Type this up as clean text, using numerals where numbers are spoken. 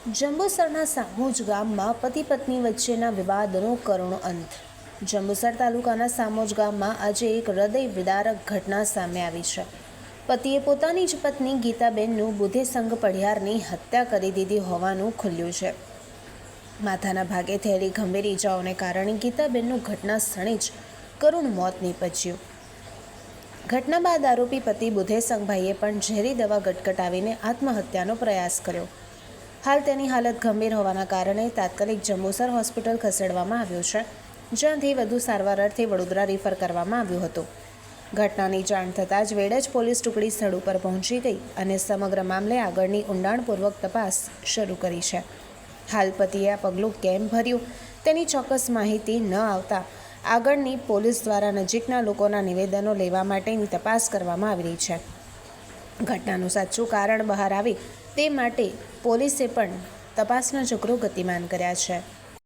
જંબુસરના સામોજ ગામમાં પતિ પત્ની વચ્ચેના વિવાદનો કરુણ અંત. જંબુસર તાલુકાના સામોજ ગામમાં આજે એક હૃદય વિદારક ઘટના સામે આવી છે. પતિએ પોતાની જ પત્ની ગીતાબેનનું બુધે સંઘ પડિયારની હત્યા કરી દીધી હોવાનું ખુલ્યું છે. માથાના ભાગે થયેલી ગંભીર ઈજાઓને કારણે ગીતાબેનનું ઘટના સ્થળે જ કરુણ મોત નીપજ્યું. ઘટના બાદ આરોપી પતિ બુધે સંઘભાઈએ પણ ઝેરી દવા ગટગટાવીને આત્મહત્યાનો પ્રયાસ કર્યો. હાલ તેની હાલત ગંભીર હોવાના કારણે તાત્કાલિક જંબુસર હોસ્પિટલ ખસેડવામાં આવ્યો છે, જ્યાંથી વધુ સારવાર અર્થે વડોદરા રિફર કરવામાં આવ્યું હતું. ઘટનાની જાણ થતાં જ વેડજ પોલીસ ટુકડી સ્થળ ઉપર પહોંચી ગઈ અને સમગ્ર મામલે આગળની ઊંડાણપૂર્વક તપાસ શરૂ કરી છે. હાલ પતિએ આ પગલું કેમ ભર્યું તેની ચોક્કસ માહિતી ન આવતા આગળની પોલીસ દ્વારા નજીકના લોકોના નિવેદનો લેવા માટેની તપાસ કરવામાં આવી રહી છે. ઘટનાનું સાચું કારણ બહાર આવે તે માટે પોલીસે પણ તપાસના ચક્રો ગતિમાન કર્યા છે.